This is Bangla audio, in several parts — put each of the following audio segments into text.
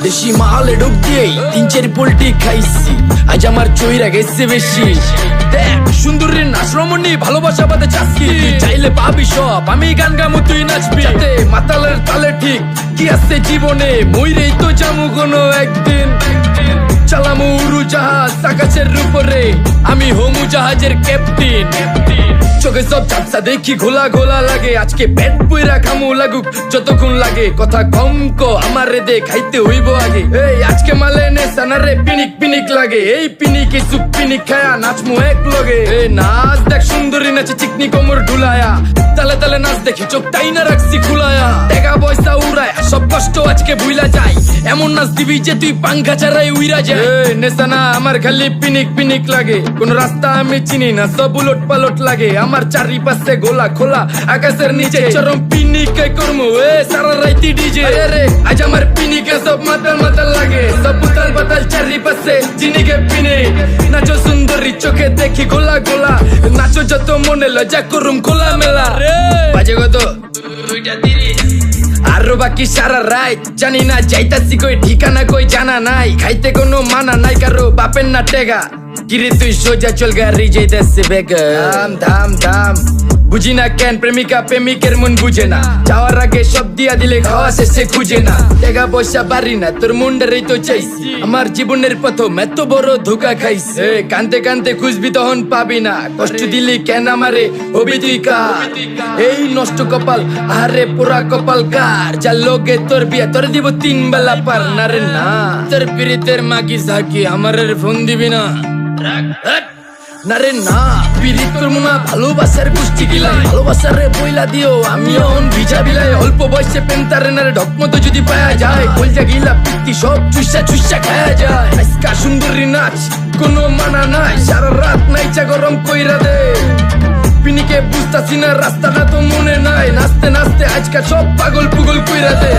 দেশি মালে ডুব দিয়েই 3-4 পোল্টি খাইছি, আজ আমার চইরা গেছে বেশি। দেখ সুন্দরীর নাচ রমণী, ভালোবাসা বাদে চাচ্ছি, তুই চাইলে পাবি সব, আমি গান গামু তুই নাচবি। যাতে মাতালের তালে ঠিক কি আছে জীবনে, মইরেই তো যামু কোনো একদিন। চালামু উড়ু জাহাজ আকাশের উপরে, আমি হোমু জাহাজের ক্যাপ্টেন। চোখে সব ঝাপসা দেখি ঘোলা ঘোলা লাগে, আজকে পেট পুইরা খামু লাগুক যতক্ষণ লাগে। কথা কম কো আমারে দে খাইতে হইব আগে, এই আজকে মালে নে সানারে পিনিক পিনিক লাগে। এই পিনিকে সুপ পিনিক খায়া নাচমু এক লগে। এই নাচ দেখ সুন্দরী নাচে চিকনি কোমর ঢুলায়া, তালে তালে নাচ দেখি চোখ টাইনা রাখছি খুলায়া। টাকা পয়সা উড়ায় সব কষ্ট আজকে ভুইলা যায়, এমন নাচ দিবি যে তুই পাঙ্খা ছাড়াই উইরা যায়। নেশানা আমার খালি পিনিক পিনিক লাগে, কোন রাস্তা আমি চিনি না, সব উলট পালট লাগে। আমার চারিপাশে গোলা খোলা আকাশের নিচে, চরম পিনিকে করমু সারা রাইতি ডিজে। আজ আমার পিনিকে সব মাতাল মাতাল লাগে, সব উতাল পাতাল চারিপাশে চিনিকে পিনিক। নাচো সুন্দরী চোখে দেখি গোলা গোলা, নাচো যত মনে লজ্জা করুম খোলা মেলা। বাজে কত আরো বাকি সারা রাত জানি না, যাইতাছি কই ঠিকানা কই জানা নাই। খাইতে কোনো মানা নাই কারো বাপের না টেগা, কিরে তুই সোজা চল গাড়ি যাইতাছে বেগা। ধাম ধাম ধাম বুঝি না কেন প্রেমিকা প্রেমিকের মন বুঝে না, যাওয়ার আগে সব দিয়া দিলে খাওয়া শেষে খুঁজে না। টাকা পয়সা বাড়ি না তোর মুন্ডারেই তো চাইছি, আমার জীবনের প্রথম এত বড় ধোকা খাইছে। কানতে কানতে খুঁজবি তখন পাবি না, কষ্ট দিলি কেন আমারে হবি তুই কার। এই নষ্ট কপাল আরে পুরা কপাল কার, যার লোকে তোর বিয়া তোর দিব 3 বেলা পার না রে না। তোর পিরিতের মাগি সাকি আমারের ফোন দিবি না না রে না। পিরিত করবো না ভালোবাসার গোষ্ঠী গিলাই, ভালোবাসারে বইলা দিও আমিও ভিজা বিলাই। অল্প বয়সে পেন্তারে নারে ঢকমতো যদি পায়া যায়, কলজা গিলা পিত্তি সব চুষা চুষা খায়া যায়। আজকা সুন্দরী নাচ কোনো মানা নাই, সারা রাত নাইচা গরম কইরা দে। পিনিকে বুঝতাছি না রাস্তাটা তো মনে নাই, নাচতে নাচতে আজকা সব পাগল পুগল কইরা দে।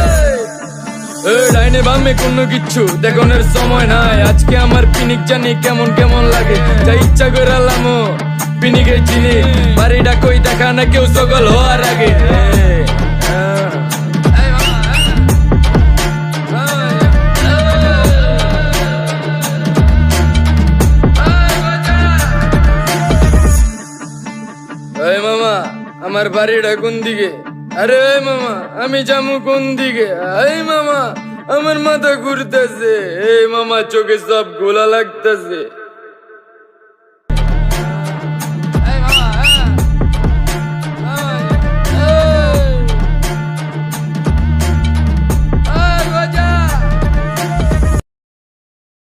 ডাইনে বামে কোনো কিচ্ছু দেখনের সময় নাই, আজকে আমার পিনিক জানি কেমন কেমন লাগে। যা ইচ্ছা করে লামো পিনিকে চিনি, বাড়িটা কই দেখা না কেউ সকল হওয়ার আগে। এই মামা আমার বাড়িটা কোন দিকে? আরে মামা আমি যামু কোন দিকে? এই মামা আমার মাথা ঘুরতেছে, এই মামা চোখে সব গোলা লাগতেছে।